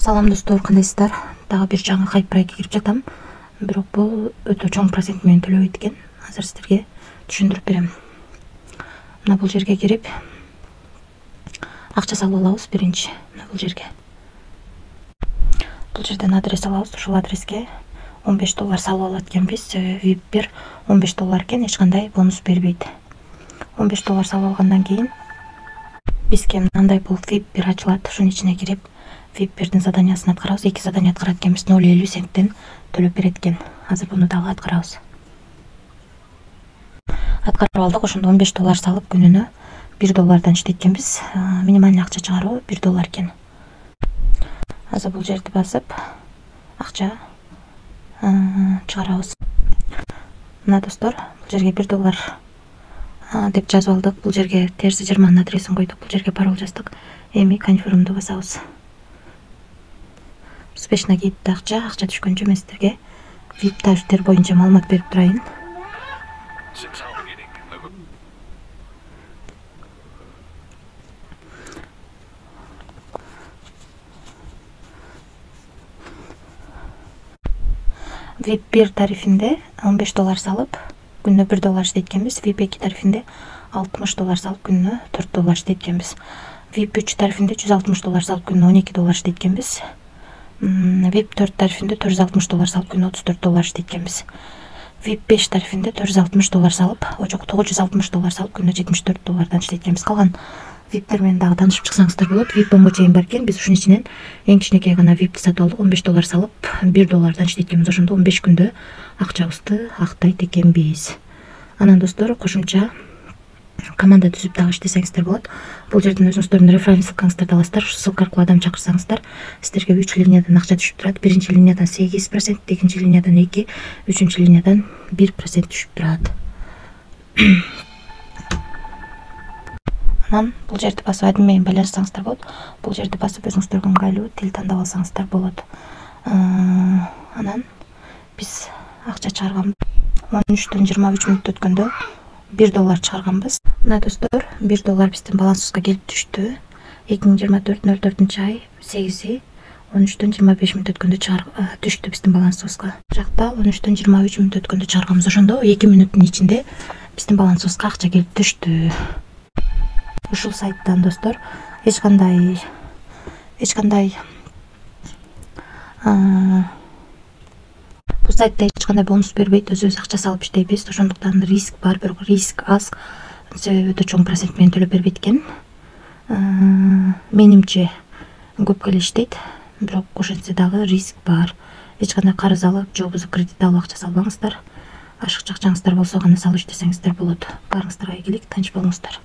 Салам достор, кандайсыздар? Дагы бир жаңы хайп проектке кирип жатам. Бирок бул өтө чоң процент менен төлөбөйт экен. Азыр сиздерге түшүндүрүп берем. Мына бул жерге кирип акча салып алабыз биринчи. Мына бул жерге. Бул жерден адрес алабыз. Ушул адреске $15 салып алат экенбиз. VIP бир $15 экен, эч кандай бонус бербейт. $15 салып алгандан кийин бизге мындай бул VIP бир ачылат. Ушунун ичине кирип VIP бирдин заданиясын аткарабыз. 2 задания аткарат экенбиз. 0,50 центтен төлөп берет экен. Азыр буну дагы аткарабыз. Аткарып алдык. Ошондо $15 салып күнүнө $1 иштейт экенбиз. Минимальный акча чыгаруу $1 экен. Азыр бул жерди басып акча чыгарабыз. Мына достор, бул жерге $1 деп жазып алдык. Бул жерге терси Жерман адресин койдук. Бул жерге пароль жаздык. Эми конфирмду басабыз. Успешно кетти акча түшкөнчө мен сиздерге VIP тарифтер боюнча маалымат берип турайын. VIP 1 тарифинде $15 салып күнүнө $1 иштейт экенбиз. VIP 2 тарифинде $60 салып күнүнө $4 иштейт экенбиз. VIP 3 тарифинде $160 салып күнүнө $12 иштейт экенбиз. VIP 4 тарифинде $460 салып күнүнө $34 иштейт экенбиз. VIP 5 тарифинде $460 салып, жок, $960 салып күнүнө $74 иштейт экенбиз. Калган VIP-тер менен дагы таанышып чыксаңыздар болот. VIP 10го чейин бар экен. Биз ушунун ичинен эң кичинекей гана VIP-ти сатып алдык. $15 салып $1 иштейт экенбиз. Ошондо 15 күндө акчабызды актайт экенбиз. Анан достор, кошумча команда түзүп дагы иштесеңиздер болот. Бул жерден өзүңүздөрдүн референс ссылкаңыздарды аласыздар. Ушу ссылка аркылуу адам чакырсаңыздар, сиздерге 3 линиядан акча түшүп турат. Биринчи линиядан 8%, экинчи линиядан 2%, үчүнчү линиядан 1% түшүп турат. Анан бул жерди басып админ менен байланышсаңыздар болот. Бул жерди басып өзүңүздөргө ыңгайлуу тил тандап алсаңыздар болот. Анан биз акча чыгарган 13-төн 23 мүнөт өткөндө $1 чыгарганбыз. Мына достор, $1 биздин балансыбызга келип түштү. 2024-04-ай 8-и 13-төн 25 мүнөт өткөндө түштү биздин балансыбызга. Жакта 13-төн 23 мүнөт өткөндө чыгарганбыз. Ошондо 2 мүнөттүн ичинде биздин балансыбызга акча келип түштү. Ушул сайттан достор эч кандай бул сайтта эч кандай бонус бербейт, өзүбүз акча салып иштейбиз. Ошондуктан риск бар, бирок риск аз. Себеби өтө чоң процент менен төлөп бербейт экен. Менимче көп эле иштейт, бирок ошентсе дагы риск бар. Эч кандай карыз алып, же болбосо кредит алып акча салбаңыздар. Ашыкча акчаңыздар болсо гана салып иштесеңиздер болот. Баарыңыздарга ийгилик, тынч болуңуздар.